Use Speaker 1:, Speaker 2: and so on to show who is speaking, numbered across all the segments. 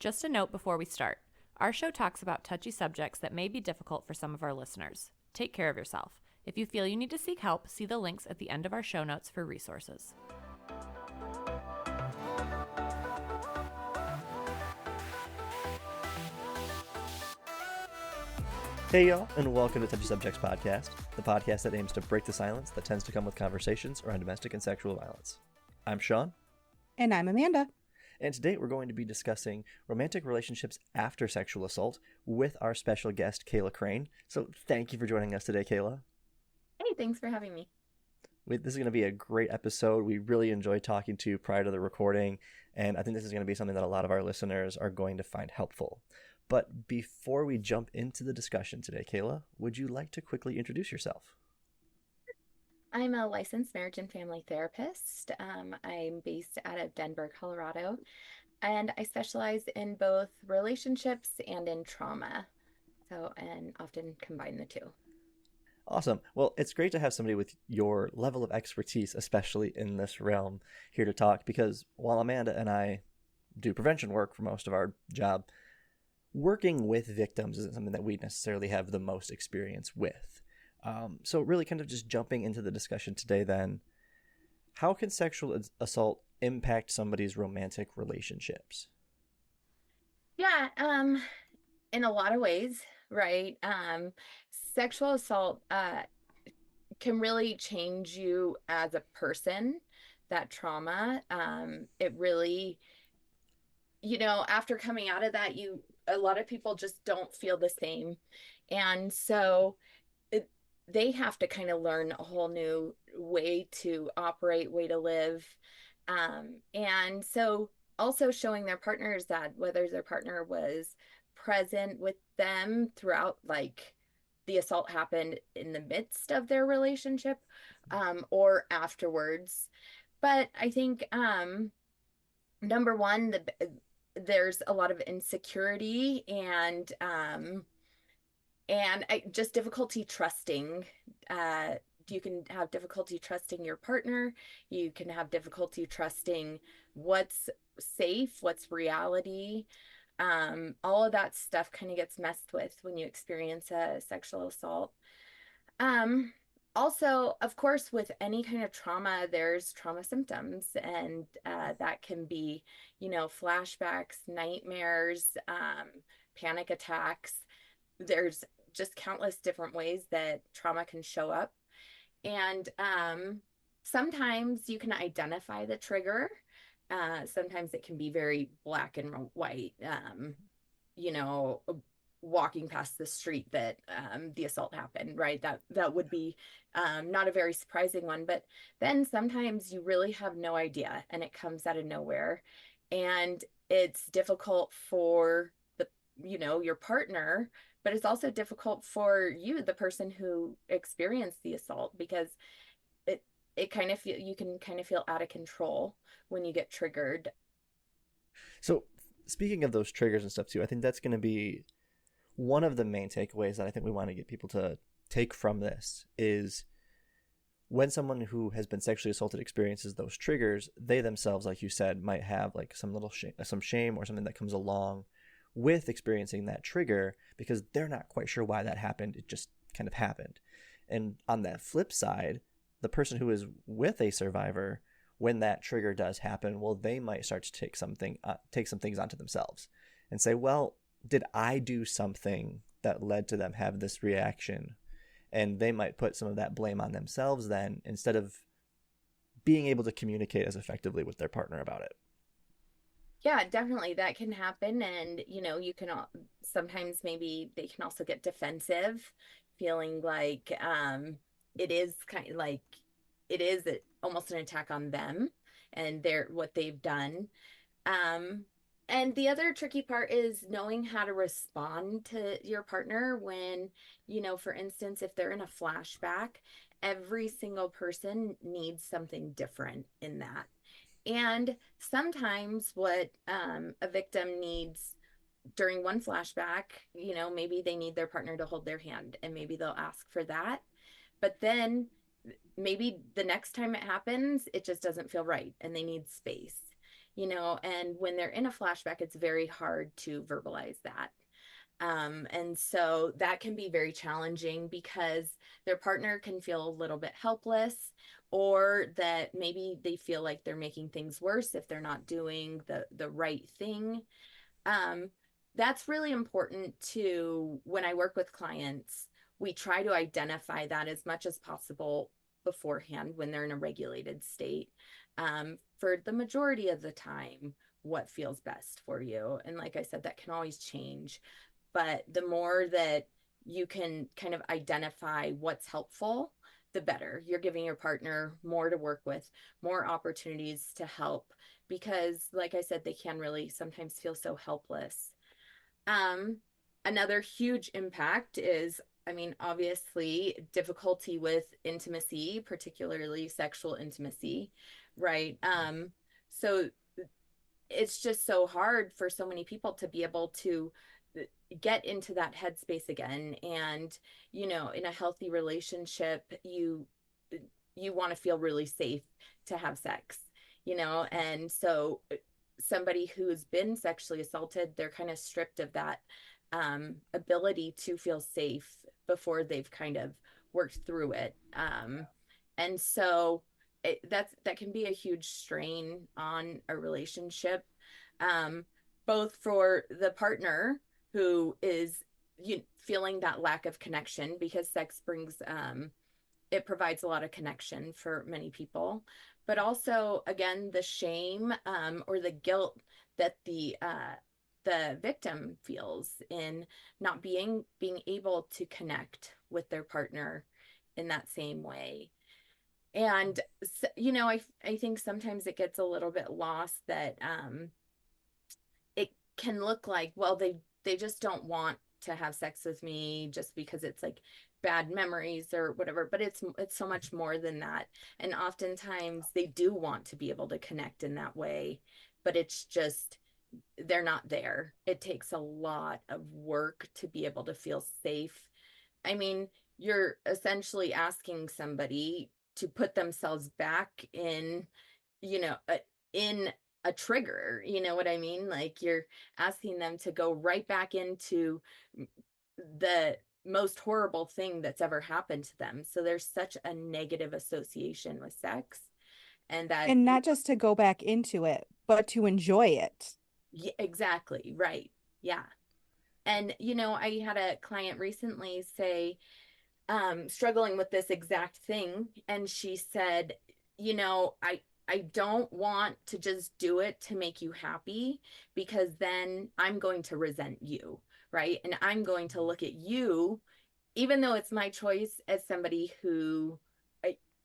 Speaker 1: Just a note before we start. Our show talks about touchy subjects that may be difficult for some of our listeners. Take care of yourself. If you feel you need to seek help, see the links at the end of our show notes for resources.
Speaker 2: Hey y'all, and welcome to Touchy Subjects Podcast, the podcast that aims to break the silence that tends to come with conversations around domestic and sexual violence. I'm Sean.
Speaker 3: And I'm Amanda.
Speaker 2: And today we're going to be discussing romantic relationships after sexual assault with our special guest, Kayla Crane. So thank you for joining us today, Kayla.
Speaker 1: Hey, thanks for having me.
Speaker 2: This is going to be a great episode. We really enjoyed talking to you prior to the recording, and I think this is going to be something that a lot of our listeners are going to find helpful. But before we jump into the discussion today, Kayla, would you like to quickly introduce yourself?
Speaker 4: I'm a licensed marriage and family therapist. I'm based out of Denver, Colorado, and I specialize in both relationships and in trauma. And often combine the two.
Speaker 2: Awesome. Well, it's great to have somebody with your level of expertise, especially in this realm, here to talk, because while Amanda and I do prevention work for most of our job, working with victims isn't something that we necessarily have the most experience with. So really kind of just jumping into the discussion today then, how can sexual assault impact somebody's romantic relationships?
Speaker 4: Yeah, in a lot of ways, right? Sexual assault can really change you as a person, that trauma. It really, after coming out of that, a lot of people just don't feel the same. And so they have to kind of learn a whole new way to operate, way to live. And so also showing their partners that whether their partner was present with them throughout, like the assault happened in the midst of their relationship, or afterwards. But I think, number one, there's a lot of insecurity and just difficulty trusting. You can have difficulty trusting your partner. You can have difficulty trusting what's safe, what's reality. All of that stuff kind of gets messed with when you experience a sexual assault. Also, of course, with any kind of trauma, there's trauma symptoms, and that can be, flashbacks, nightmares, panic attacks. There's just countless different ways that trauma can show up. And sometimes you can identify the trigger. Sometimes it can be very black and white, walking past the street that the assault happened, right? That would be not a very surprising one. But then sometimes you really have no idea and it comes out of nowhere. And it's difficult for your partner, but it's also difficult for you, the person who experienced the assault, because it kind of you can kind of feel out of control when you get triggered.
Speaker 2: So speaking of those triggers and stuff too, I think that's going to be one of the main takeaways that I think we want to get people to take from this is when someone who has been sexually assaulted experiences those triggers, they themselves, like you said, might have like some little some shame or something that comes along with experiencing that trigger because they're not quite sure why that happened. It just kind of happened. And on that flip side, the person who is with a survivor, when that trigger does happen, well, they might start to take some things onto themselves and say, well, did I do something that led to them have this reaction? And they might put some of that blame on themselves then, instead of being able to communicate as effectively with their partner about it.
Speaker 4: Yeah, definitely. That can happen. And, you can sometimes maybe they can also get defensive, feeling like it is kind of like it is almost an attack on them and what they've done. And the other tricky part is knowing how to respond to your partner when, for instance, if they're in a flashback, every single person needs something different in that. And sometimes what a victim needs during one flashback, maybe they need their partner to hold their hand and maybe they'll ask for that. But then maybe the next time it happens, it just doesn't feel right and they need space. and when they're in a flashback, it's very hard to verbalize that. And so that can be very challenging because their partner can feel a little bit helpless, or that maybe they feel like they're making things worse if they're not doing the right thing. um, that's really important to when I work with clients. We try to identify that as much as possible beforehand when they're in a regulated state. For the majority of the time, what feels best for you. And like I said, that can always change. But the more that you can kind of identify what's helpful, the better. You're giving your partner more to work with, more opportunities to help, because like I said, they can really sometimes feel so helpless. um Another huge impact is, I mean, obviously difficulty with intimacy, particularly sexual intimacy, right? So it's just so hard for so many people to be able to get into that headspace again. And in a healthy relationship, you want to feel really safe to have sex, and so somebody who's been sexually assaulted, they're kind of stripped of that ability to feel safe before they've kind of worked through it. And so that can be a huge strain on a relationship, um, both for the partner who is feeling that lack of connection, because sex brings it provides a lot of connection for many people, but also again the shame, or the guilt that the victim feels in not being able to connect with their partner in that same way. And I think sometimes it gets a little bit lost that it can look like, well, they just don't want to have sex with me just because it's like bad memories or whatever, but it's so much more than that. And oftentimes they do want to be able to connect in that way, but it's just they're not there. It takes a lot of work to be able to feel safe. I mean, you're essentially asking somebody to put themselves back in, in a trigger. You know what I mean? Like, you're asking them to go right back into the most horrible thing that's ever happened to them. So there's such a negative association with sex, and that,
Speaker 3: And not just to go back into it, but to enjoy it.
Speaker 4: yeah, exactly, right. Yeah. And I had a client recently say, struggling with this exact thing, and she said, I don't want to just do it to make you happy, because then I'm going to resent you, right? And I'm going to look at you, even though it's my choice, as somebody who,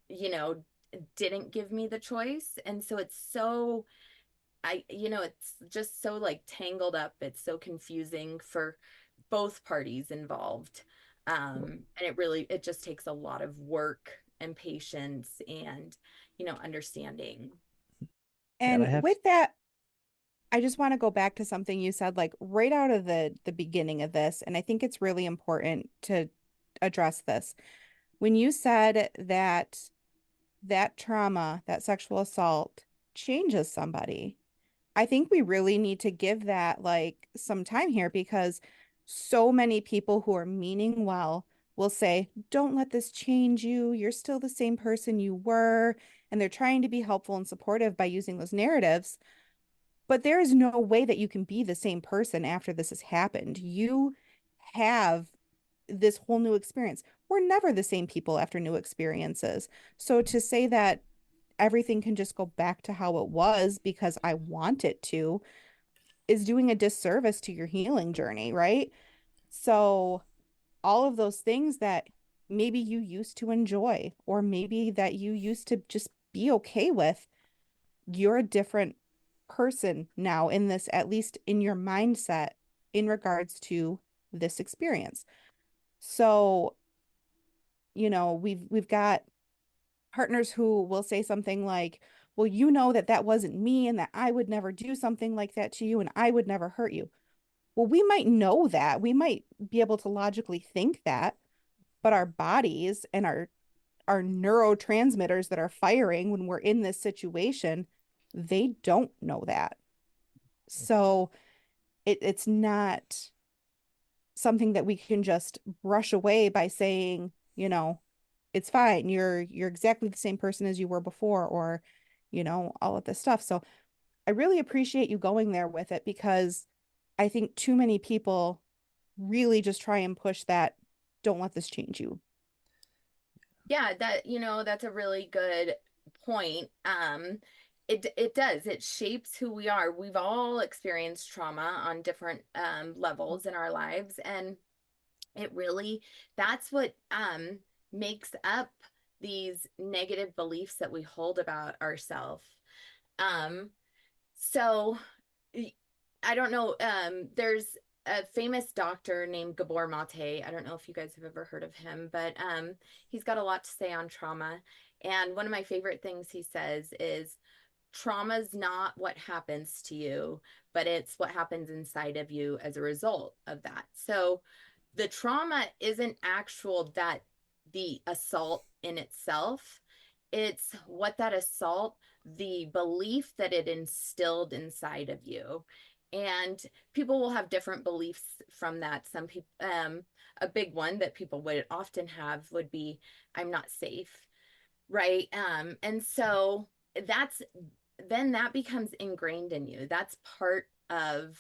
Speaker 4: you know didn't give me the choice. And so it's so, it's just so like tangled up. It's so confusing for both parties involved. And it just takes a lot of work and patience and, understanding.
Speaker 2: Yeah, and I
Speaker 3: And
Speaker 2: have.
Speaker 3: with that, I just want to go back to something you said like right out of the beginning of this, and I think it's really important to address this. When you said that that trauma, that sexual assault changes somebody, I think we really need to give that like some time here, because so many people who are meaning well will say, "Don't let this change you. You're still the same person you were." And they're trying to be helpful and supportive by using those narratives. But there is no way that you can be the same person after this has happened. You have this whole new experience. We're never the same people after new experiences. So to say that everything can just go back to how it was because I want it to is doing a disservice to your healing journey, right? So all of those things that maybe you used to enjoy, or maybe that you used to just be okay with, you're a different person now in this, at least in your mindset in regards to this experience. So, we've got partners who will say something like, "Well, you know that that wasn't me and that I would never do something like that to you and I would never hurt you." Well, we might know that. We might be able to logically think that, but our bodies and our neurotransmitters that are firing when we're in this situation they don't know that. So it's not something that we can just brush away by saying, it's fine. You're exactly the same person as you were before, or, all of this stuff. So I really appreciate you going there with it, because I think too many people really just try and push that, don't let this change you.
Speaker 4: Yeah, that's a really good point. It does. It shapes who we are. We've all experienced trauma on different levels in our lives, and it really that's what makes up these negative beliefs that we hold about ourselves. Um, so I don't know. There's a famous doctor named Gabor Mate. I don't know if you guys have ever heard of him, but he's got a lot to say on trauma. And one of my favorite things he says is trauma's not what happens to you, but it's what happens inside of you as a result of that. So the trauma isn't actual that the assault in itself, it's what that assault, the belief that it instilled inside of you. And people will have different beliefs from that. Some people, a big one that people would often have would be, I'm not safe, right? And so that's then that becomes ingrained in you. That's part of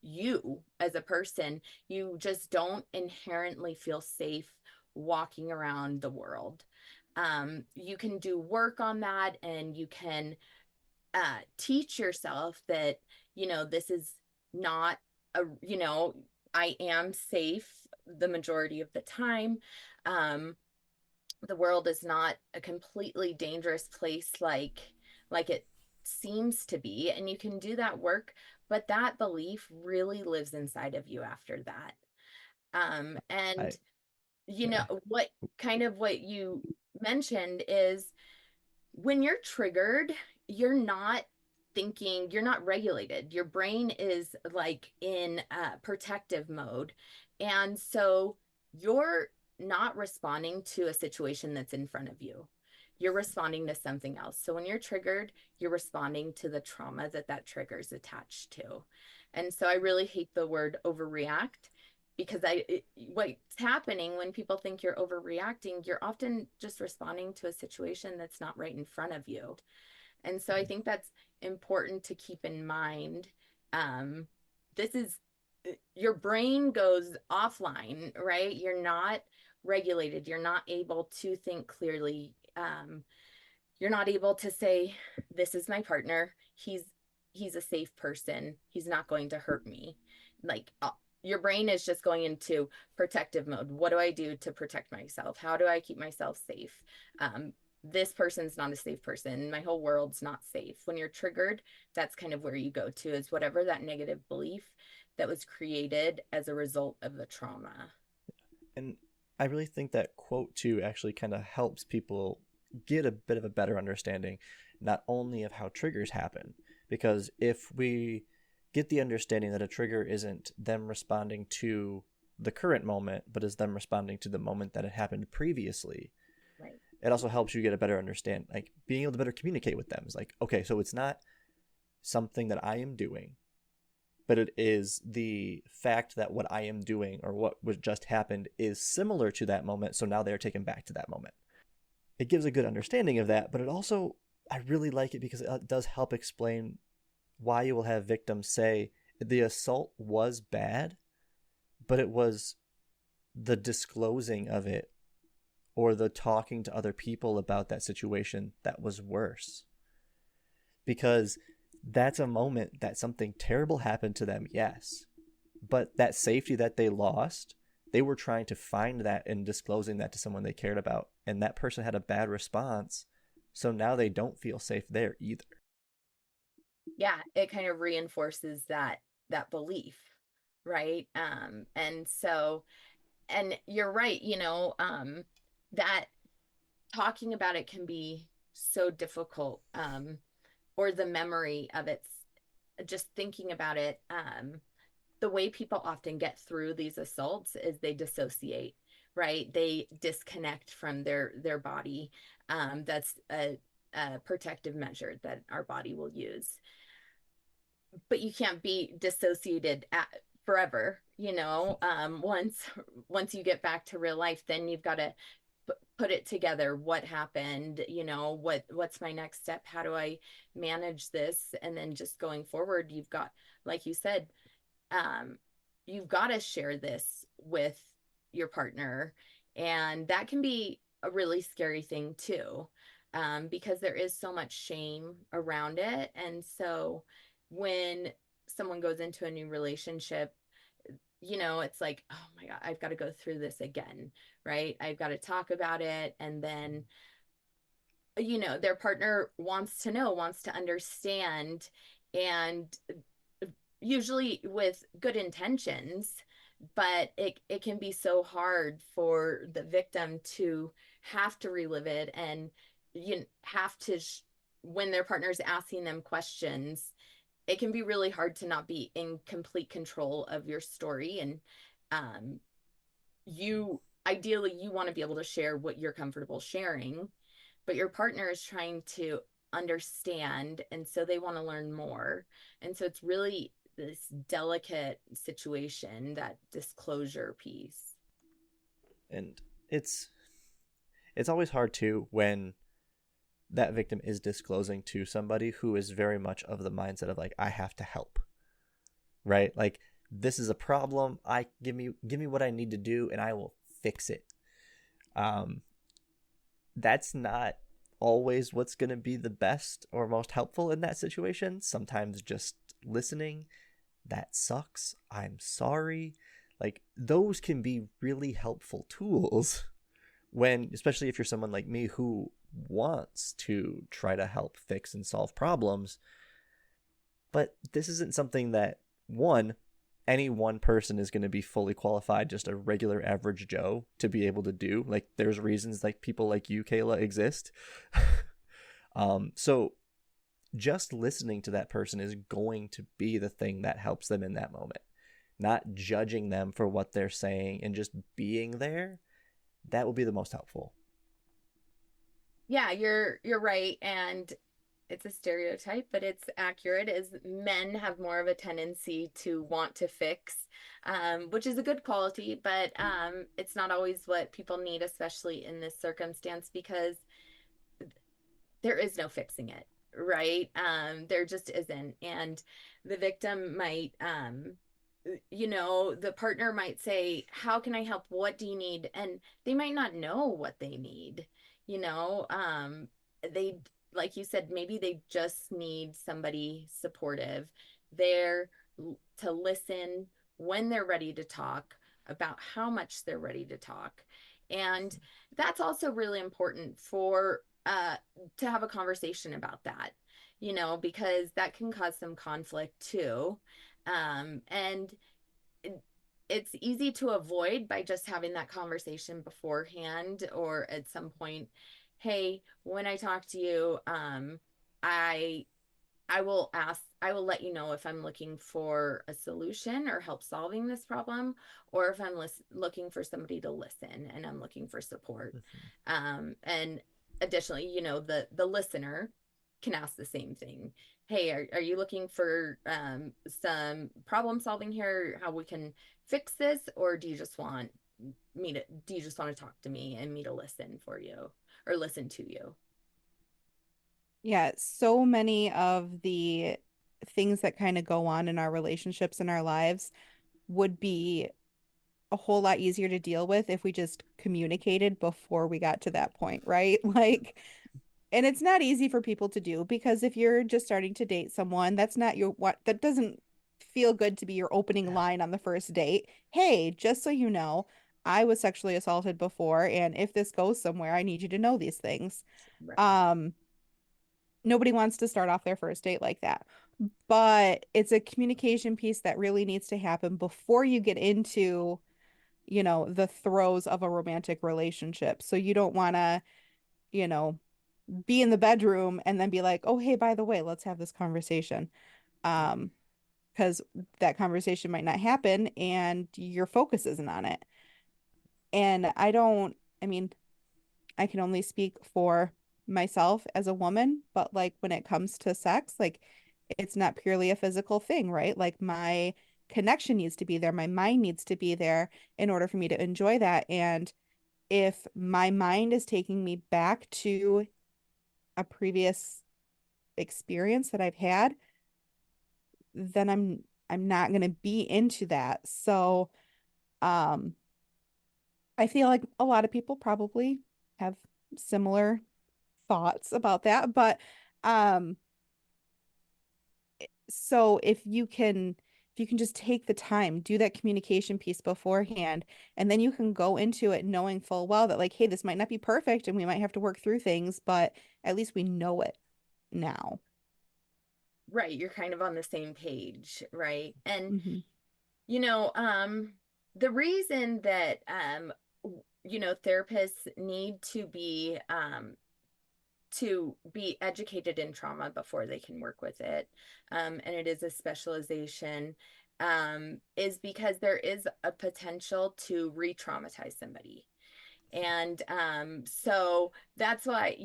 Speaker 4: you as a person. You just don't inherently feel safe walking around the world. You can do work on that, and you can teach yourself that, this is not I am safe the majority of the time. The world is not a completely dangerous place like it seems to be, and you can do that work, but that belief really lives inside of you after that.
Speaker 2: I
Speaker 4: And
Speaker 2: yeah.
Speaker 4: what kind of what you mentioned is when you're triggered, you're not thinking, you're not regulated. Your brain is like in protective mode. And so you're not responding to a situation that's in front of you. You're responding to something else. So when you're triggered, you're responding to the trauma that that trigger is attached to. And so I really hate the word overreact, because what's happening when people think you're overreacting, you're often just responding to a situation that's not right in front of you. And so I think that's important to keep in mind. um this is your brain goes offline, right? You're not regulated, you're not able to think clearly. You're not able to say, this is my partner, he's a safe person, he's not going to hurt me. Like your brain is just going into protective mode. What do I do to protect myself? How do I keep myself safe? This person's not a safe person, my whole world's not safe. When you're triggered, that's kind of where you go to, is whatever that negative belief that was created as a result of the trauma.
Speaker 2: And I really think that quote too actually kind of helps people get a bit of a better understanding, not only of how triggers happen, because if we get the understanding that a trigger isn't them responding to the current moment, but is them responding to the moment that it happened previously,
Speaker 4: Right.
Speaker 2: it also helps you get a better understand, like being able to better communicate with them. It's like, okay, so it's not something that I am doing, but it is the fact that what I am doing or what was just happened is similar to that moment. So now they're taken back to that moment. It gives a good understanding of that, but it also, I really like it because it does help explain why you will have victims say the assault was bad, but it was the disclosing of it or the talking to other people about that situation that was worse. Because that's a moment that something terrible happened to them, yes. But that safety that they lost, they were trying to find that and disclosing that to someone they cared about. And that person had a bad response. So now they don't feel safe there either.
Speaker 4: Yeah, it kind of reinforces that belief, right? And so, and you're right, that talking about it can be so difficult, or the memory of it, just thinking about it. The way people often get through these assaults is they dissociate, right? They disconnect from their body. That's a protective measure that our body will use. But you can't be dissociated forever, once you get back to real life, then you've got to put it together. What happened? What's my next step? How do I manage this? And then just going forward, you've got, like you said, you've got to share this with your partner. And that can be a really scary thing too, because there is so much shame around it. And so when someone goes into a new relationship, it's like, oh my God, I've got to go through this again, right? I've got to talk about it. And then, their partner wants to know, wants to understand, and usually with good intentions, but it can be so hard for the victim to have to relive it, and you have to when their partner's asking them questions, it can be really hard to not be in complete control of your story. And you ideally you want to be able to share what you're comfortable sharing, but your partner is trying to understand, and so they want to learn more. And so it's really this delicate situation, that disclosure piece.
Speaker 2: And it's always hard too when that victim is disclosing to somebody who is very much of the mindset of like, I have to help, right? Like, this is a problem. Give me what I need to do and I will fix it. That's not always what's going to be the best or most helpful in that situation. Sometimes just listening, that sucks, I'm sorry, like, those can be really helpful tools when, especially if you're someone like me who wants to try to help fix and solve problems. But this isn't something that any one person is going to be fully qualified, just a regular average Joe, to be able to do. Like, there's reasons like people like you, Kayla, exist. So just listening to that person is going to be the thing that helps them in that moment. Not judging them for what they're saying and just being there, that will be the most helpful.
Speaker 4: Yeah, you're right. And it's a stereotype, but it's accurate, is men have more of a tendency to want to fix, which is a good quality, but it's not always what people need, especially in this circumstance, because there is no fixing it, right? There just isn't. And the victim might, the partner might say, how can I help? What do you need? And they might not know what they need. They, like you said, maybe they just need somebody supportive there to listen when they're ready to talk about how much they're ready to talk. And that's also really important for to have a conversation about that, because that can cause some conflict too. And it's easy to avoid by just having that conversation beforehand, or at some point, hey, when I talk to you, I I will let you know if I'm looking for a solution or help solving this problem, or if I'm looking for somebody to listen and I'm looking for support. And additionally, the listener can ask the same thing. Hey, are you looking for some problem solving here, how we can fix this? Or do you just want to talk to me and me to listen for you or listen to you?
Speaker 3: Yeah, so many of the things that kind of go on in our relationships in our lives would be a whole lot easier to deal with if we just communicated before we got to that point, right? Like, and it's not easy for people to do, because if you're just starting to date someone, that's not that doesn't feel good to be your opening line on the first date. Hey, just so you know, I was sexually assaulted before, and if this goes somewhere, I need you to know these things.
Speaker 4: Right.
Speaker 3: Nobody wants to start off their first date like that. But it's a communication piece that really needs to happen before you get into, the throes of a romantic relationship. So you don't want to, you know, be in the bedroom and then be like, "Oh, hey, by the way, let's have this conversation." Because that conversation might not happen and your focus isn't on it. And I mean, I can only speak for myself as a woman, but like when it comes to sex, like it's not purely a physical thing, right? Like my connection needs to be there, my mind needs to be there in order for me to enjoy that. And if my mind is taking me back to a previous experience that I've had, then I'm not going to be into that. So, um I feel like a lot of people probably have similar thoughts about that, but um so if you can just take the time, do that communication piece beforehand, and then you can go into it knowing full well that like, hey, this might not be perfect and we might have to work through things, but at least we know it now.
Speaker 4: Right, you're kind of on the same page, right? And
Speaker 3: Hmm.
Speaker 4: you know, the reason that therapists need to be educated in trauma before they can work with it, and it is a specialization, is because there is a potential to re-traumatize somebody. And so that's why,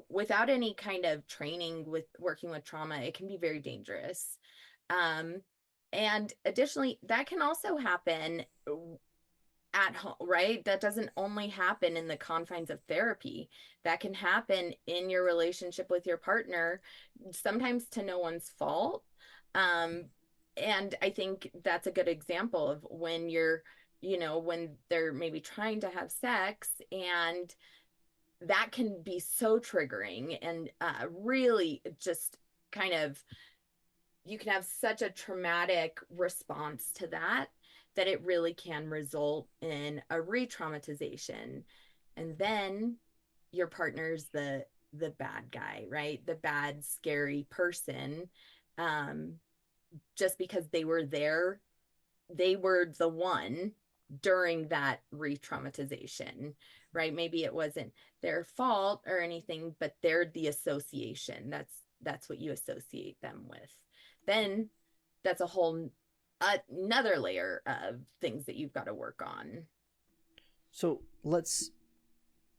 Speaker 4: without any kind of training with working with trauma, it can be very dangerous. Um, and additionally, that can also happen at home, right? That doesn't only happen in the confines of therapy. That can happen in your relationship with your partner, sometimes to no one's fault. Um, and I think that's a good example of when when they're maybe trying to have sex, and that can be so triggering and really just kind of, you can have such a traumatic response to that, that it really can result in a re-traumatization. And then your partner's the bad guy, right? The bad scary person, um just because they were there, they were the one during that re-traumatization, right? Maybe it wasn't their fault or anything, but they're the association. That's what you associate them with. Then that's a whole another layer of things that you've got to work on.
Speaker 2: So let's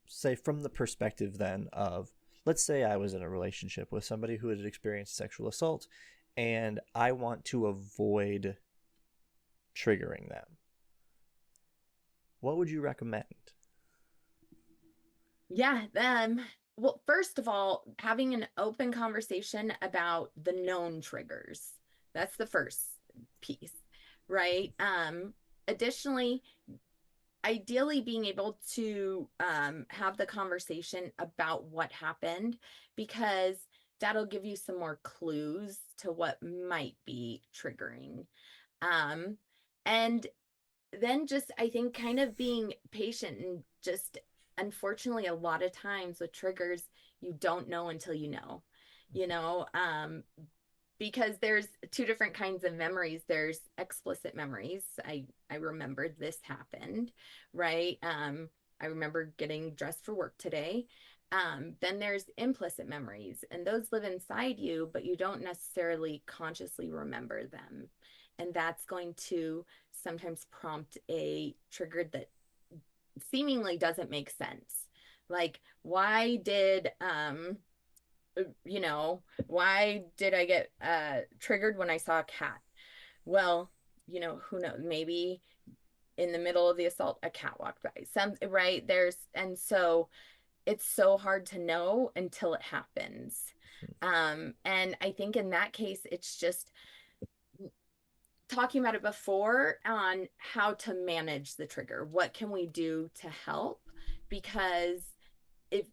Speaker 2: say, from the perspective then of, let's say I was in a relationship with somebody who had experienced sexual assault and I want to avoid triggering them. What would you recommend?
Speaker 4: Yeah, well, first of all, having an open conversation about the known triggers. That's the first piece, right? Additionally, ideally being able to have the conversation about what happened, because that'll give you some more clues to what might be triggering. Um, and then just, I think, kind of being patient, and just, unfortunately, a lot of times with triggers, you don't know until you know, you know, because there's two different kinds of memories. There's explicit memories. I remembered this happened, right? I remember getting dressed for work today. Then there's implicit memories, and those live inside you, but you don't necessarily consciously remember them. And that's going to sometimes prompt a trigger that seemingly doesn't make sense. Like, why did I get triggered when I saw a cat? Well, who knows? Maybe in the middle of the assault, a cat walked by. Right? And so it's so hard to know until it happens. And I think in that case, it's just talking about it before on how to manage the trigger. What can we do to help? Because if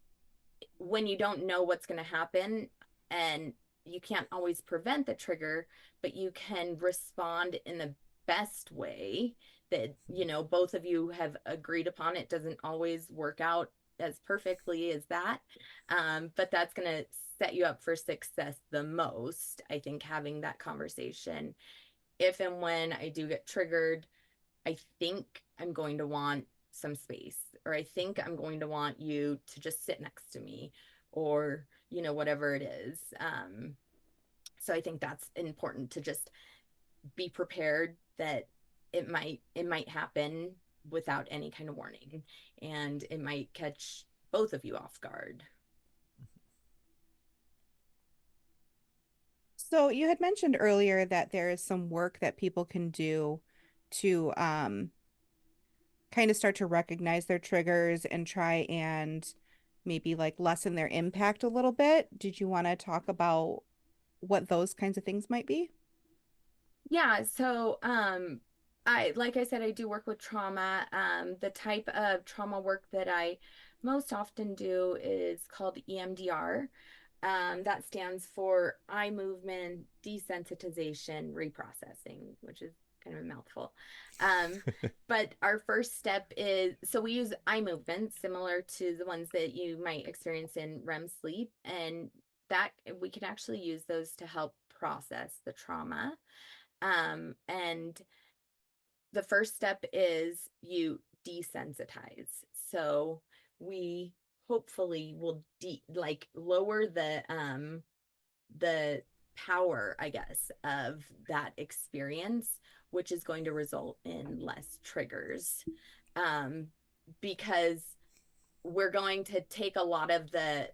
Speaker 4: when you don't know what's going to happen, and you can't always prevent the trigger, but you can respond in the best way that both of you have agreed upon. It doesn't always work out as perfectly as that, but that's going to set you up for success the most. I think having that conversation, if and when I do get triggered, I think I'm going to want some space, or I think I'm going to want you to just sit next to me, or, whatever it is. So I think that's important, to just be prepared that it might happen without any kind of warning, and it might catch both of you off guard.
Speaker 3: So you had mentioned earlier that there is some work that people can do to kind of start to recognize their triggers and try and maybe like lessen their impact a little bit. Did you want to talk about what those kinds of things might be?
Speaker 4: Yeah, so like I said, I do work with trauma. The type of trauma work that I most often do is called EMDR. That stands for eye movement desensitization reprocessing, which is kind of a mouthful. Um, but our first step is, so we use eye movements similar to the ones that you might experience in REM sleep, and that we can actually use those to help process the trauma. And the first step is you desensitize. So we hopefully will like lower the power, I guess, of that experience, which is going to result in less triggers. Um, because we're going to take a lot of the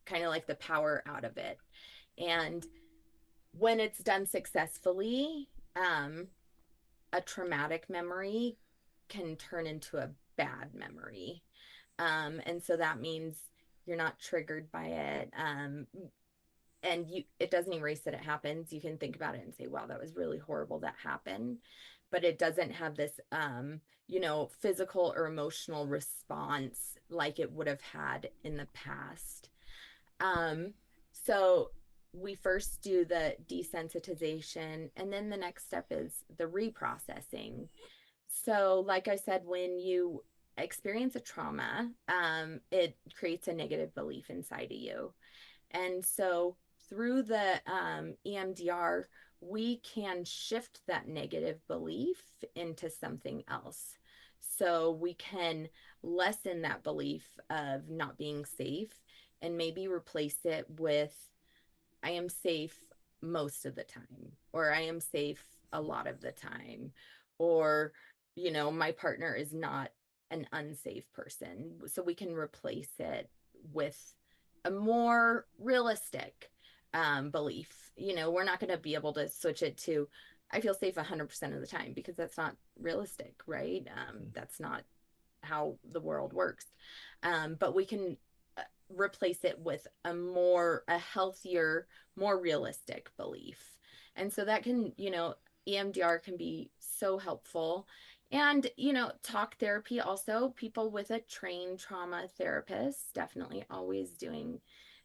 Speaker 4: kind of like the power out of it. And when it's done successfully, a traumatic memory can turn into a bad memory. And so that means you're not triggered by it. And it doesn't erase that it happens. You can think about it and say, wow, that was really horrible that happened. But it doesn't have this, physical or emotional response like it would have had in the past. So we first do the desensitization, and then the next step is the reprocessing. So, like I said, when you experience a trauma, it creates a negative belief inside of you. And so, through the EMDR, we can shift that negative belief into something else. So, we can lessen that belief of not being safe and maybe replace it with I am safe most of the time, or I am safe a lot of the time, or, my partner is not an unsafe person. So we can replace it with a more realistic belief. We're not going to be able to switch it to, I feel safe 100% of the time, because that's not realistic, right? That's not how the world works. But we can replace it with a healthier, more realistic belief. And so that can, EMDR can be so helpful. And, talk therapy also, people with a trained trauma therapist, definitely always doing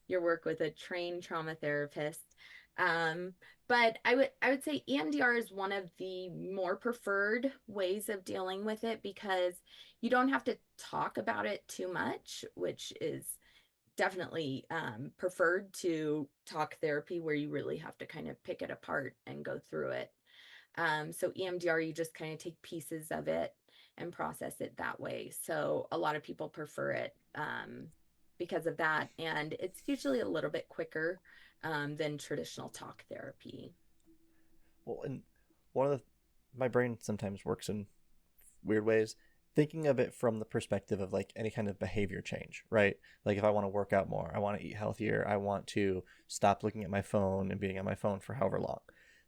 Speaker 4: your work with a trained trauma therapist. Um, but I would say EMDR is one of the more preferred ways of dealing with it, because you don't have to talk about it too much, which is definitely preferred to talk therapy, where you really have to kind of pick it apart and go through it. So EMDR, you just kind of take pieces of it and process it that way. So a lot of people prefer it because of that. And it's usually a little bit quicker than traditional talk therapy.
Speaker 2: Well, and one of the my brain sometimes works in weird ways. Thinking of it from the perspective of like any kind of behavior change, right? Like if I want to work out more, I want to eat healthier, I want to stop looking at my phone and being on my phone for however long.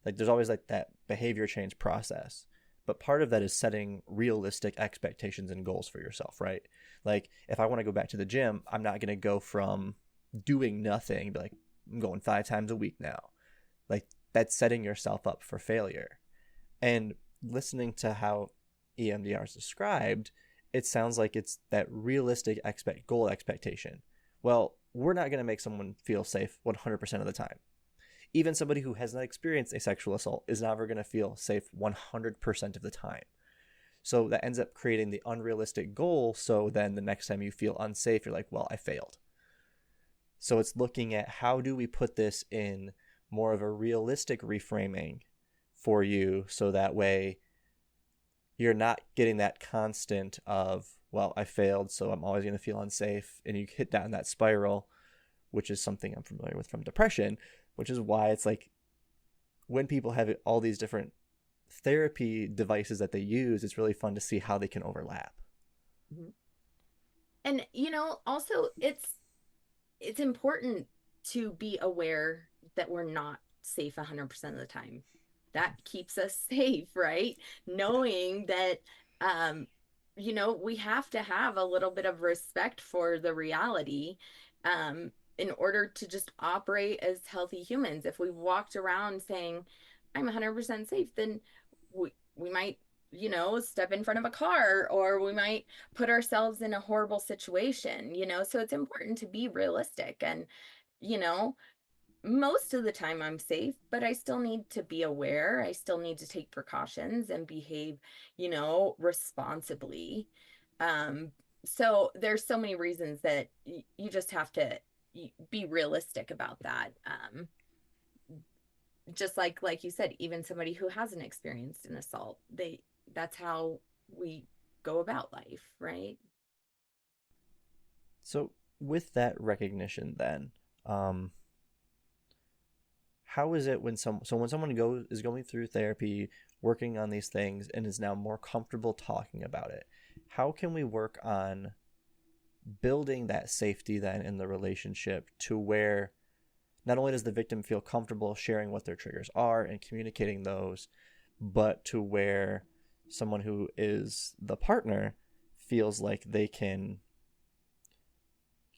Speaker 2: Like there's always like that behavior change process. But part of that is setting realistic expectations and goals for yourself, right? Like if I want to go back to the gym, I'm not going to go from doing nothing, be like, I'm going 5 times a week now. Like that's setting yourself up for failure. And listening to how EMDR is described, it sounds like it's that realistic goal expectation. Well, we're not going to make someone feel safe 100% of the time. Even somebody who has not experienced a sexual assault is never going to feel safe 100% of the time. So that ends up creating the unrealistic goal. So then the next time you feel unsafe, you're like, well, I failed. So it's looking at how do we put this in more of a realistic reframing for you, so that way you're not getting that constant of, well, I failed, so I'm always going to feel unsafe. And you hit down that spiral, which is something I'm familiar with from depression, which is why it's like when people have all these different therapy devices that they use, it's really fun to see how they can overlap.
Speaker 4: Mm-hmm. And, also it's important to be aware that we're not safe 100% of the time. That keeps us safe, right? Knowing that, um, we have to have a little bit of respect for the reality, in order to just operate as healthy humans. If we walked around saying, I'm 100% safe, then we might, step in front of a car, or we might put ourselves in a horrible situation, so it's important to be realistic. And, you know, most of the time I'm safe, but I still need to be aware. I still need to take precautions and behave, responsibly. Um, so there's so many reasons that you just have to be realistic about that. Just like you said, even somebody who hasn't experienced an assault, that's how we go about life, right?
Speaker 2: So with that recognition, then, um, how is it when when someone is going through therapy, working on these things, and is now more comfortable talking about it? How can we work on building that safety then in the relationship to where not only does the victim feel comfortable sharing what their triggers are and communicating those, but to where someone who is the partner feels like they can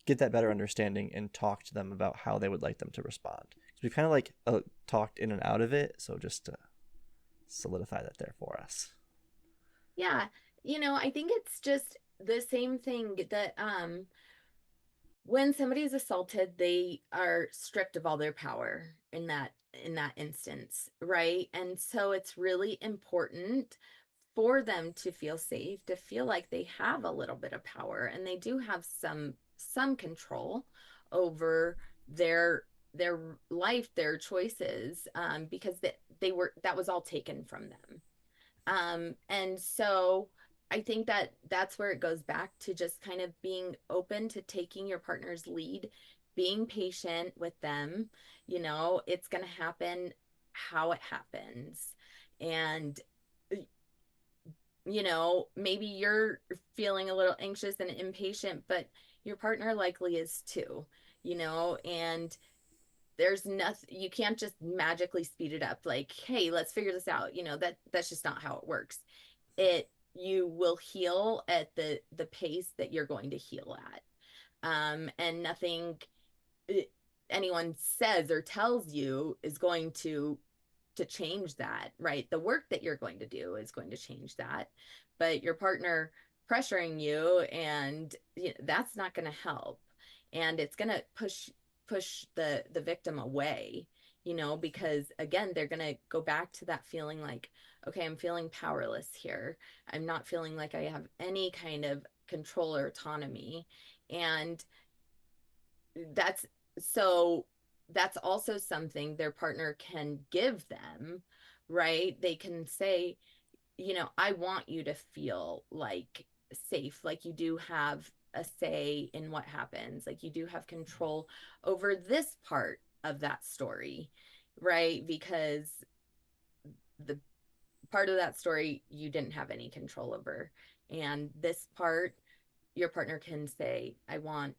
Speaker 2: get that better understanding and talk to them about how they would like them to respond. So we've kind of like talked in and out of it. So just to solidify that there for us.
Speaker 4: Yeah. I think it's just the same thing that, when somebody is assaulted, they are stripped of all their power in that instance, right? And so it's really important for them to feel safe, to feel like they have a little bit of power, and they do have some control over their life, their choices, because that was all taken from them. And so I think that that's where it goes back to just kind of being open to taking your partner's lead, being patient with them. It's going to happen how it happens. And, maybe you're feeling a little anxious and impatient, but your partner likely is too, and there's nothing, you can't just magically speed it up like, hey, let's figure this out. That's just not how it works. You will heal at the pace that you're going to heal at. And nothing anyone says or tells you is going to change that, right? The work that you're going to do is going to change that, but your partner pressuring you, and that's not going to help, and it's going to push the victim away, because again, they're going to go back to that feeling like, okay, I'm feeling powerless here. I'm not feeling like I have any kind of control or autonomy. And that's so that's also something their partner can give them, right? They can say, I want you to feel like safe, like you do have a say in what happens, like you do have control over this part of that story, right? Because the part of that story you didn't have any control over, and this part, your partner can say, I want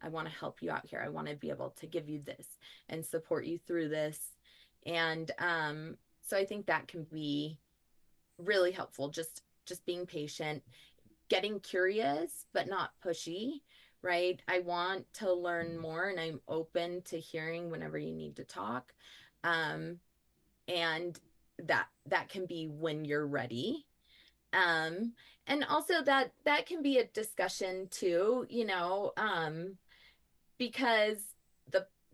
Speaker 4: to help you out here. I want to be able to give you this and support you through this. And so I think that can be really helpful. Just being patient, getting curious, but not pushy, right? I want to learn more, and I'm open to hearing whenever you need to talk. Um, and that can be when you're ready. Um, and also that can be a discussion too, because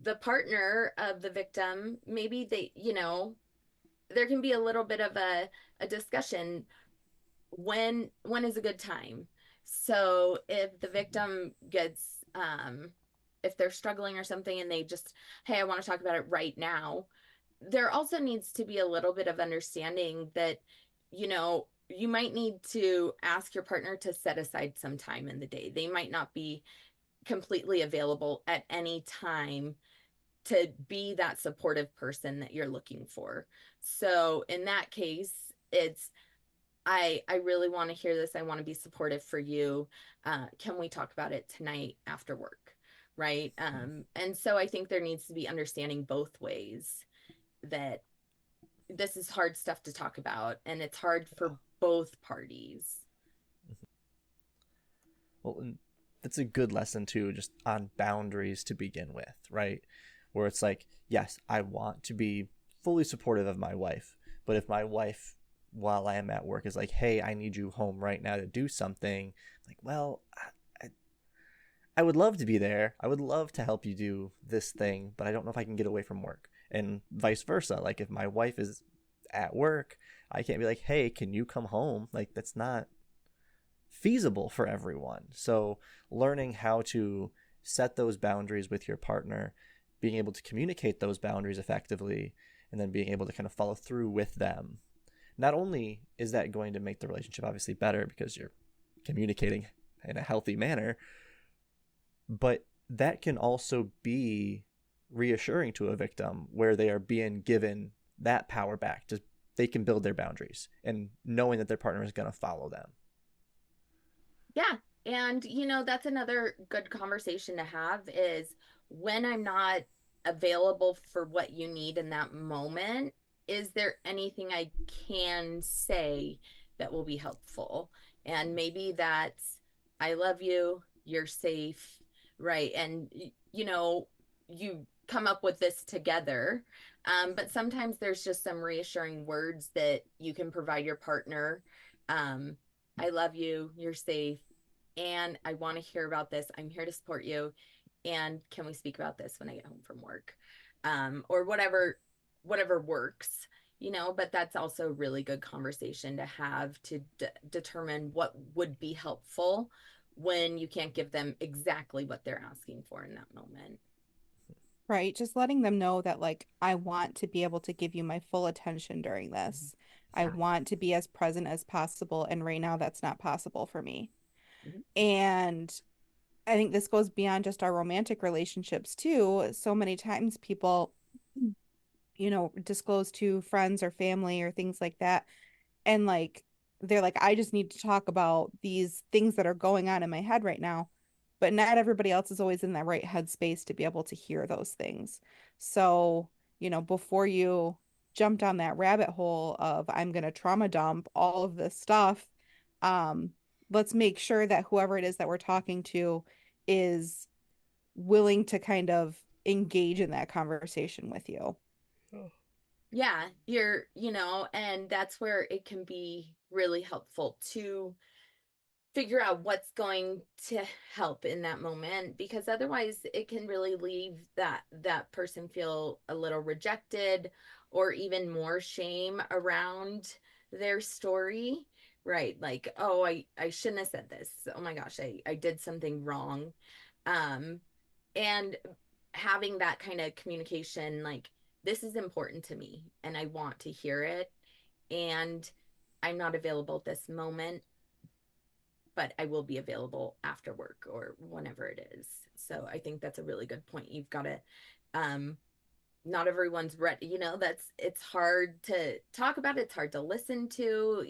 Speaker 4: the partner of the victim, maybe there can be a little bit of a discussion, when is a good time. So if the victim gets, if they're struggling or something, and they just, hey, I want to talk about it right now, there also needs to be a little bit of understanding that, you might need to ask your partner to set aside some time in the day. They might not be completely available at any time to be that supportive person that you're looking for. So in that case, it's, I really want to hear this. I want to be supportive for you. Can we talk about it tonight after work? right? And so I think there needs to be understanding both ways, that this is hard stuff to talk about, and it's hard for both parties.
Speaker 2: Well, and that's a good lesson too, just on boundaries to begin with, right? Where it's like, yes, I want to be fully supportive of my wife, but if my wife, while I am at work, is like, hey, I need you home right now to do something, like, well, I would love to be there. I would love to help you do this thing, but I don't know if I can get away from work. And vice versa. Like, if my wife is at work, I can't be like, hey, can you come home? Like, that's not feasible for everyone. So learning how to set those boundaries with your partner, being able to communicate those boundaries effectively, and then being able to kind of follow through with them. Not only is that going to make the relationship obviously better because you're communicating in a healthy manner, but that can also be reassuring to a victim where they are being given that power back to, they can build their boundaries and knowing that their partner is going to follow them.
Speaker 4: Yeah. And, that's another good conversation to have, is when I'm not available for what you need in that moment, is there anything I can say that will be helpful? And maybe that's, I love you, you're safe, right? And, you come up with this together. But sometimes there's just some reassuring words that you can provide your partner. Um, I love you, you're safe, and I want to hear about this. I'm here to support you. And can we speak about this when I get home from work? Or whatever works, but that's also a really good conversation to have to determine what would be helpful when you can't give them exactly what they're asking for in that moment.
Speaker 3: Right. Just letting them know that, like, I want to be able to give you my full attention during this. I
Speaker 4: Yeah.
Speaker 3: want to be as present as possible. And right now, that's not possible for me.
Speaker 4: Mhm.
Speaker 3: And I think this goes beyond just our romantic relationships, too. So many times people, disclose to friends or family or things like that. And like, they're like, I just need to talk about these things that are going on in my head right now. But not everybody else is always in that right headspace to be able to hear those things. So, before you jump down that rabbit hole of I'm going to trauma dump all of this stuff, um, let's make sure that whoever it is that we're talking to is willing to kind of engage in that conversation with you.
Speaker 4: Yeah, and that's where it can be really helpful to figure out what's going to help in that moment, because otherwise it can really leave that person feel a little rejected, or even more shame around their story, right? Like, oh, I shouldn't have said this, oh my gosh, I did something wrong. um and having that kind of communication, like, this is important to me and I want to hear it, and I'm not available at this moment, but I will be available after work or whenever it is. So I think that's a really good point. You've got to, um, not everyone's ready, it's hard to talk about, it's hard to listen to,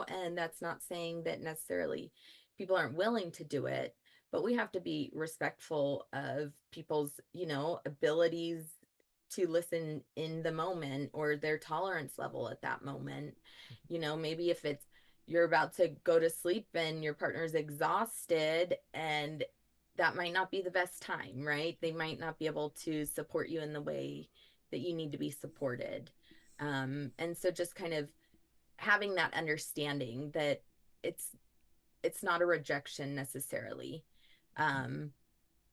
Speaker 4: and that's not saying that necessarily people aren't willing to do it, but we have to be respectful of people's, abilities to listen in the moment, or their tolerance level at that moment. Maybe if it's, you're about to go to sleep and your partner's exhausted, and that might not be the best time, right? They might not be able to support you in the way that you need to be supported. And so just kind of having that understanding that it's it's not a rejection necessarily. Um,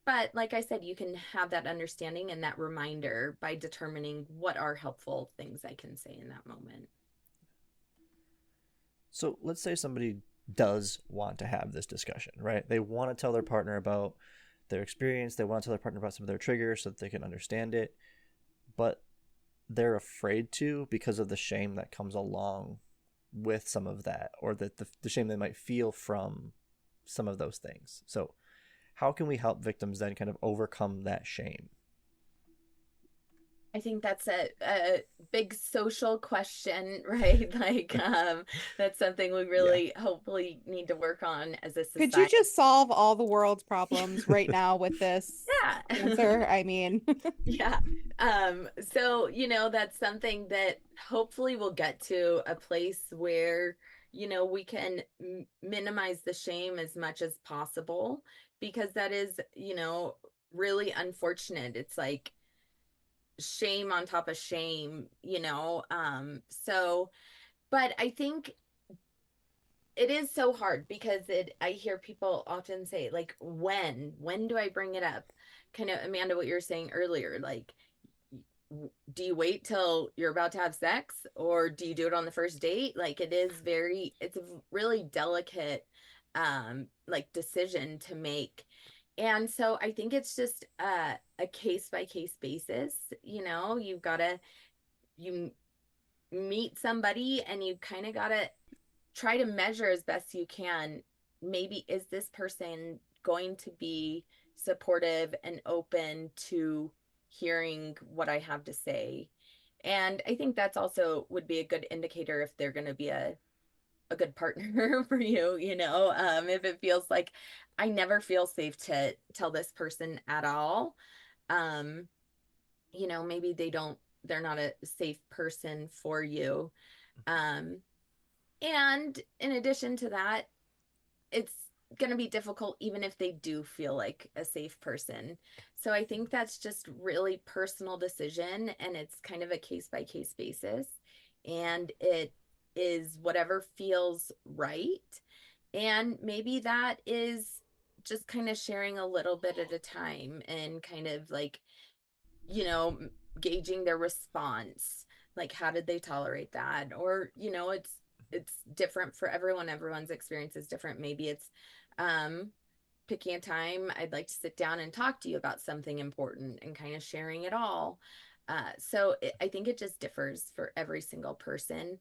Speaker 4: but like I said, you can have that understanding and that reminder by determining what are helpful things I can say in that moment.
Speaker 2: So let's say somebody does want to have this discussion, right? They want to tell their partner about their experience. They want to tell their partner about some of their triggers so that they can understand it. But they're afraid to because of the shame that comes along with some of that, or that the shame they might feel from some of those things. So how can we help victims then kind of overcome that shame?
Speaker 4: I think that's a big social question, right? Like, that's something we
Speaker 2: Yeah.
Speaker 4: really hopefully need to work on as a
Speaker 3: Could you
Speaker 4: society.
Speaker 3: just solve all the world's problems right now with this
Speaker 4: Yeah.
Speaker 3: answer? I mean,
Speaker 4: Yeah. So, that's something that hopefully we'll get to a place where, we can minimize the shame as much as possible, because that is, really unfortunate. It's like shame on top of shame. So, but I think it is so hard because I hear people often say, like, when do I bring it up? Kind of, Amanda, what you were saying earlier, like, do you wait till you're about to have sex, or do you do it on the first date? Like, it's a really delicate like decision to make. And so I think it's just a case by case basis. You've got to, you meet somebody, and you kind of got to try to measure as best you can. Maybe, is this person going to be supportive and open to hearing what I have to say? And I think that's also would be a good indicator if they're going to be a good partner for you, if it feels like I never feel safe to tell this person at all. um Maybe they're not a safe person for you. um and in addition to that, it's going to be difficult even if they do feel like a safe person. So I think that's just really personal decision, and it's kind of a case by case basis, and it is whatever feels right. And maybe that is just kind of sharing a little bit at a time, and kind of like, you know, gauging their response. Like, how did they tolerate that? Or, it's different for everyone. Everyone's experience is different. Maybe it's um picking a time. I'd like to sit down and talk to you about something important, and kind of sharing it all. I think it just differs for every single person.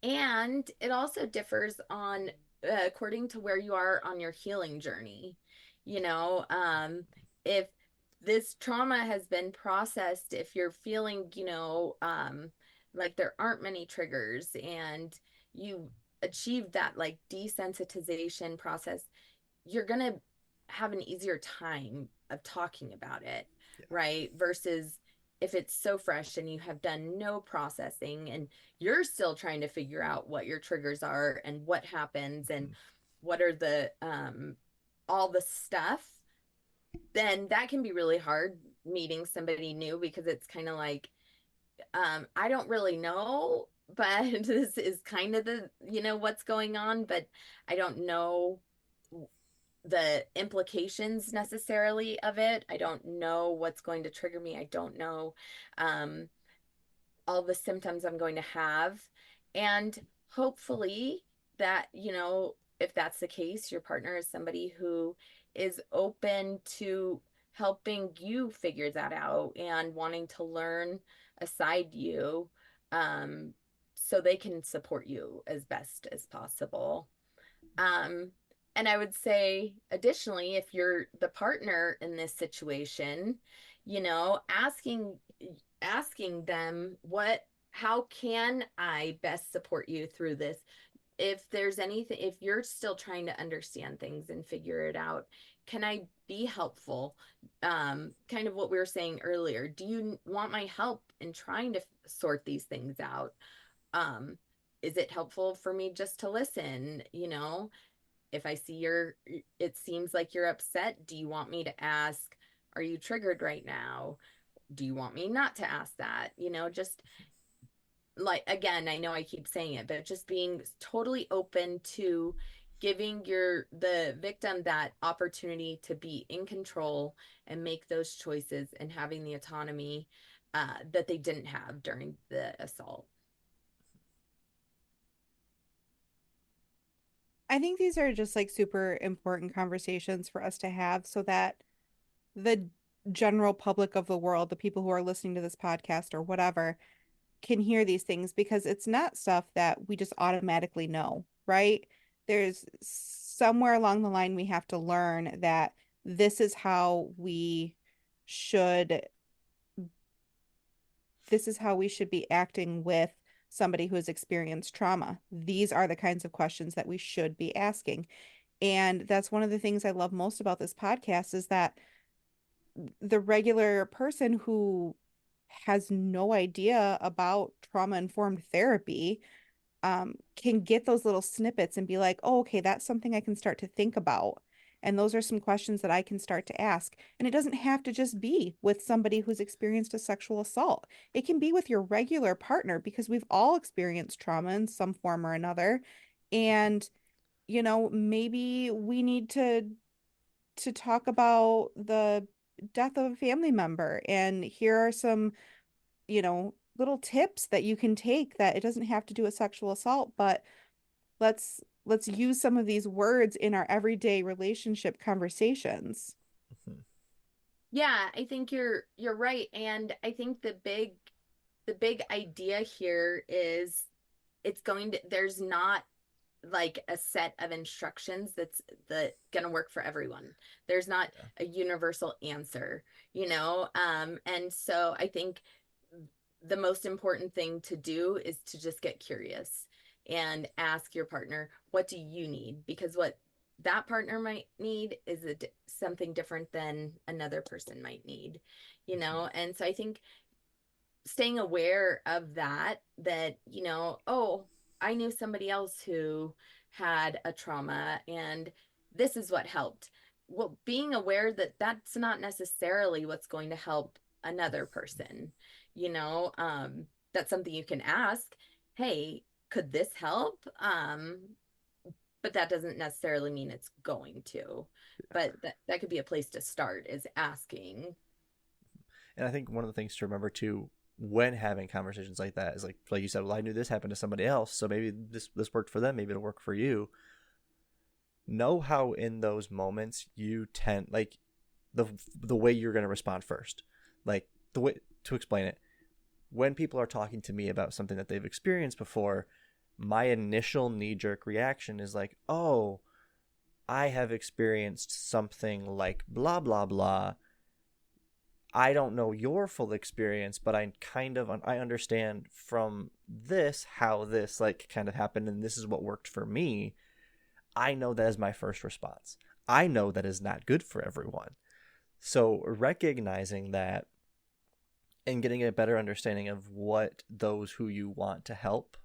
Speaker 4: And it also differs on according to where you are on your healing journey. If this trauma has been processed, if you're feeling, like there aren't many triggers, and you achieved that like desensitization process, you're going to have an easier time of talking about it,
Speaker 2: Yeah.
Speaker 4: right? Versus if it's so fresh and you have done no processing, and you're still trying to figure out what your triggers are and what happens, and
Speaker 2: Mhm.
Speaker 4: what are the all the stuff, then that can be really hard meeting somebody new, because it's kind of like, I don't really know, but this is kind of the, what's going on, but I don't know the implications necessarily of it. I don't know what's going to trigger me. I don't know um, all the symptoms I'm going to have. And hopefully, that, if that's the case, your partner is somebody who is open to helping you figure that out, and wanting to learn aside you, um, so they can support you as best as possible. Um, and I would say, additionally, if you're the partner in this situation, asking them, how can I best support you through this? If there's anything, if you're still trying to understand things and figure it out, can I be helpful? Kind of what we were saying earlier. Do you want my help in trying to sort these things out? Um, is it helpful for me just to listen? If I see it seems like you're upset, do you want me to ask, are you triggered right now? Do you want me not to ask that? Just like, again, I know I keep saying it, but just being totally open to giving the victim that opportunity to be in control and make those choices, and having the autonomy that they didn't have during the assault.
Speaker 3: I think these are just like super important conversations for us to have so that the general public of the world, the people who are listening to this podcast or whatever, can hear these things, because it's not stuff that we just automatically know, right? There's somewhere along the line we have to learn that this is how we should this is how we should be acting with somebody who has experienced trauma. These are the kinds of questions that we should be asking. And that's one of the things I love most about this podcast is that the regular person who has no idea about trauma-informed therapy can get those little snippets and be like, oh, okay, that's something I can start to think about. And those are some questions that I can start to ask. And it doesn't have to just be with somebody who's experienced a sexual assault. It can be with your regular partner because we've all experienced trauma in some form or another. And, maybe we need to talk about the death of a family member. And here are some, little tips that you can take that it doesn't have to do with sexual assault, but let's use some of these words in our everyday relationship conversations.
Speaker 2: Mhm.
Speaker 4: Yeah, I think you're right. And I think the big idea here is there's not like a set of instructions that's gonna work for everyone. There's not
Speaker 2: Yeah.
Speaker 4: a universal answer, and so I think the most important thing to do is to just get curious and ask your partner, what do you need? Because what that partner might need is something different than another person might need, and so I think staying aware of that, oh, I knew somebody else who had a trauma and this is what helped. Well, being aware that that's not necessarily what's going to help another person, that's something you can ask. Hey, could this help? But that doesn't necessarily mean it's going to. But that could be a place to start, is asking.
Speaker 2: And I think one of the things to remember too when having conversations like that is like you said, well, I knew this happened to somebody else, so maybe this worked for them, maybe it'll work for you. Know how in those moments you tend like the way you're going to respond first. Like the way to explain it, when people are talking to me about something that they've experienced before, my initial knee-jerk reaction is like, oh, I have experienced something like blah blah blah. I don't know your full experience, but I understand from this how this like kind of happened, and this is what worked for me. I know that is my first response. I know that is not good for everyone. So recognizing that and getting a better understanding of what those who you want to help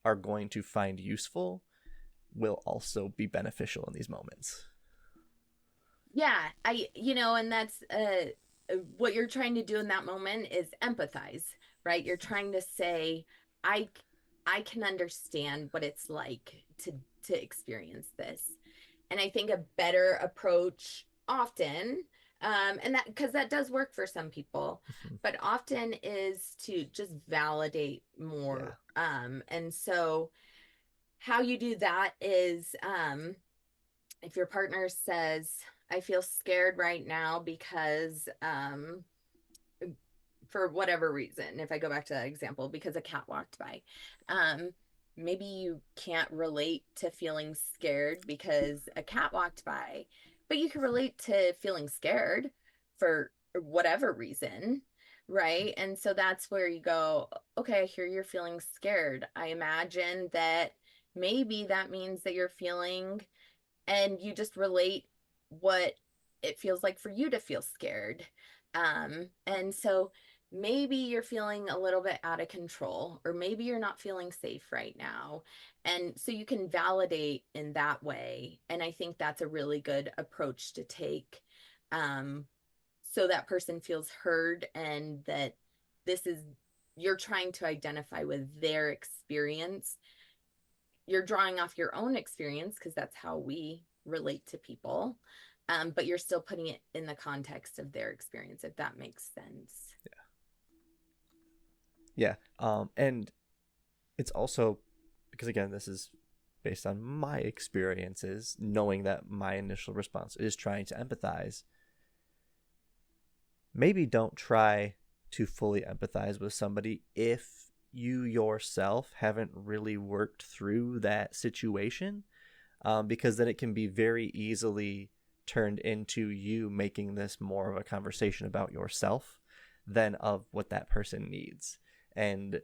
Speaker 2: are going to find useful will also be beneficial in these moments.
Speaker 4: Yeah, and that's what you're trying to do in that moment is empathize, right? You're trying to say, I I can understand what it's like to experience this. And I think a better approach often, and that because that does work for some people, but often is to just validate
Speaker 2: Yeah.
Speaker 4: more. And so how you do that is if your partner says, I feel scared right now because for whatever reason, if I go back to that example, because a cat walked by, um, maybe you can't relate to feeling scared because a cat walked by, but you can relate to feeling scared for whatever reason, right? And so that's where you go, okay, I hear you're feeling scared. I imagine that maybe that means that you're feeling, and you just relate what it feels like for you to feel scared. And so maybe you're feeling a little bit out of control, or maybe you're not feeling safe right now. And so you can validate in that way. And I think that's a really good approach to take, so that person feels heard, and that this is, you're trying to identify with their experience. You're drawing off your own experience because that's how we relate to people. But you're still putting it in the context of their experience, if that makes sense.
Speaker 2: Yeah. And it's also because, again, this is based on my experiences, knowing that my initial response is trying to empathize. Maybe don't try to fully empathize with somebody if you yourself haven't really worked through that situation, because then it can be very easily turned into you making this more of a conversation about yourself than of what that person needs. And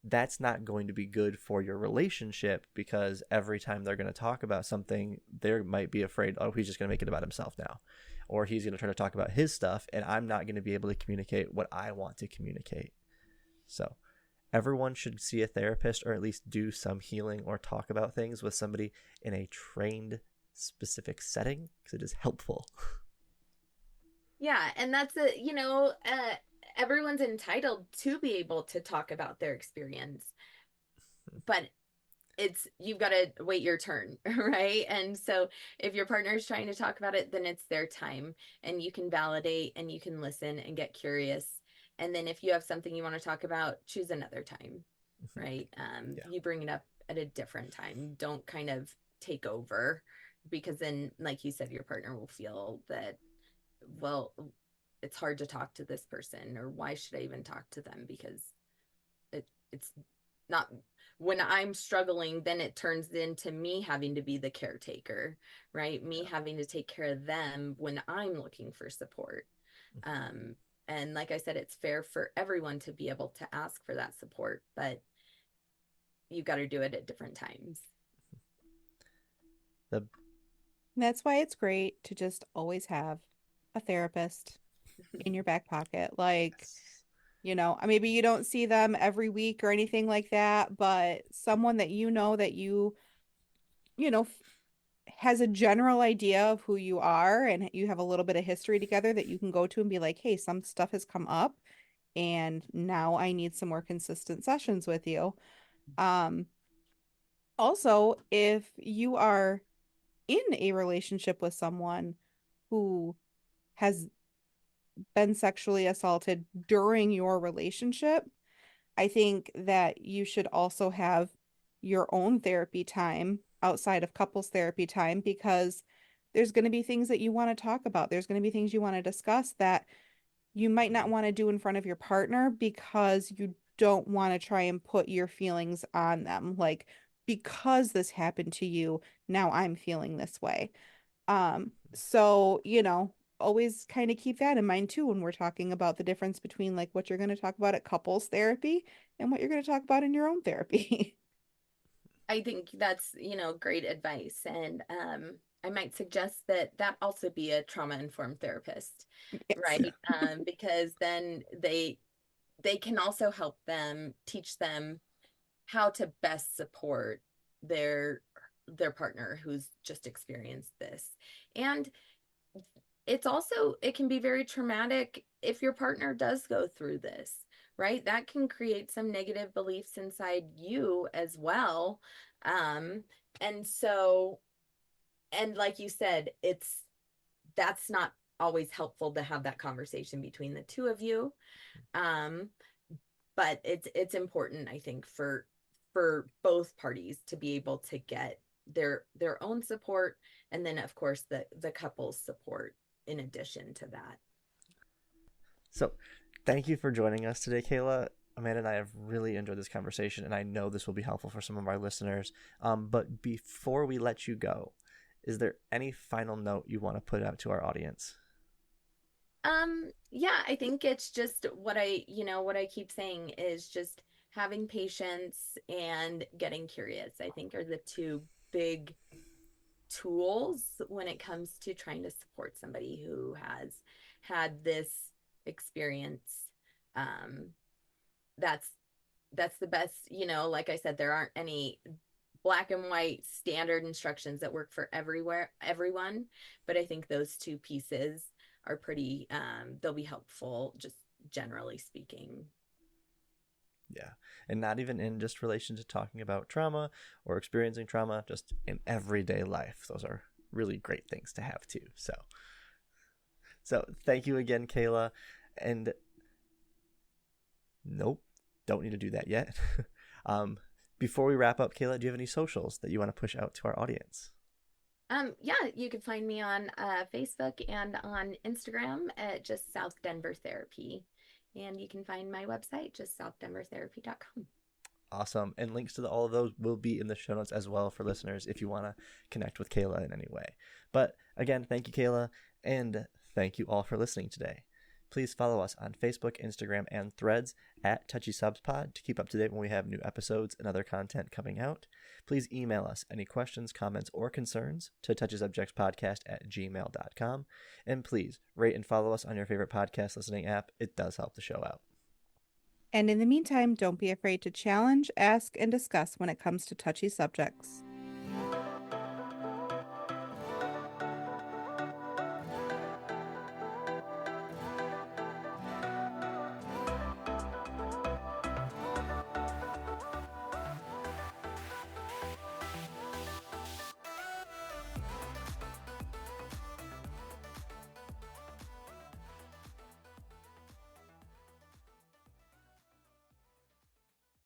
Speaker 2: that's not going to be good for your relationship, because every time they're going to talk about something, they might be afraid, oh, he's just going to make it about himself now, or he's going to try to talk about his stuff, and I'm not going to be able to communicate what I want to communicate. So everyone should see a therapist, or at least do some healing or talk about things with somebody in a trained, specific setting, because it is helpful.
Speaker 4: Yeah, and that's everyone's entitled to be able to talk about their experience, but you've got to wait your turn, right? And so if your partner is trying to talk about it, then it's their time, and you can validate and you can listen and get curious. And then if you have something you want to talk about, choose another time, right? You bring it up at a different time. Don't kind of take over, because then, like you said, your partner will feel that, well, it's hard to talk to this person, or why should I even talk to them? Because it's not, when I'm struggling, then it turns into me having to be the caretaker, right? Me having to take care of them when I'm looking for support. And like I said, it's fair for everyone to be able to ask for that support, but you got to do it at different times.
Speaker 3: That's why it's great to just always have a therapist in your back pocket. Like, maybe you don't see them every week or anything like that, but someone that has a general idea of who you are, and you have a little bit of history together that you can go to and be like, hey, some stuff has come up and now I need some more consistent sessions with you. Also, if you are in a relationship with someone who has been sexually assaulted during your relationship, I think that you should also have your own therapy time outside of couples therapy time, because there's going to be things that you want to talk about. There's going to be things you want to discuss that you might not want to do in front of your partner, because you don't want to try and put your feelings on them. Like, because this happened to you, now I'm feeling this way. So, always kind of keep that in mind too when we're talking about the difference between like what you're going to talk about at couples therapy and what you're going to talk about in your own therapy.
Speaker 4: I think that's, great advice. And I might suggest that also be a trauma-informed therapist,
Speaker 3: Yes.
Speaker 4: right? Because then they can also help them, teach them how to best support their partner who's just experienced this. And it can be very traumatic if your partner does go through this, right? That can create some negative beliefs inside you as well. And so, and like you said, that's not always helpful to have that conversation between the two of you. But it's important, I think, for both parties to be able to get their own support, and then of course the couple's support in addition to that.
Speaker 2: So thank you for joining us today, Kayla. Amanda and I have really enjoyed this conversation, and I know this will be helpful for some of our listeners. But before we let you go, is there any final note you want to put out to our audience?
Speaker 4: Yeah, I think it's just what I keep saying is just having patience and getting curious, I think, are the two big tools when it comes to trying to support somebody who has had this experience. That's the best, like I said, there aren't any black and white standard instructions that work for everyone, but I think those two pieces are pretty, they'll be helpful, just generally speaking.
Speaker 2: Yeah. And not even in just relation to talking about trauma or experiencing trauma, just in everyday life. Those are really great things to have too. So thank you again, Kayla. And nope, don't need to do that yet. Before we wrap up, Kayla, do you have any socials that you want to push out to our audience?
Speaker 4: Yeah, you can find me on Facebook and on Instagram at just South Denver Therapy. And you can find my website, just southdenvertherapy.com.
Speaker 2: Awesome. And links to all of those will be in the show notes as well for listeners if you want to connect with Kayla in any way. But again, thank you, Kayla. And thank you all for listening today. Please follow us on Facebook, Instagram, and Threads at TouchySubsPod to keep up to date when we have new episodes and other content coming out. Please email us any questions, comments, or concerns to touchysubjectspodcast@gmail.com. And please rate and follow us on your favorite podcast listening app. It does help the show out.
Speaker 3: And in the meantime, don't be afraid to challenge, ask, and discuss when it comes to touchy subjects.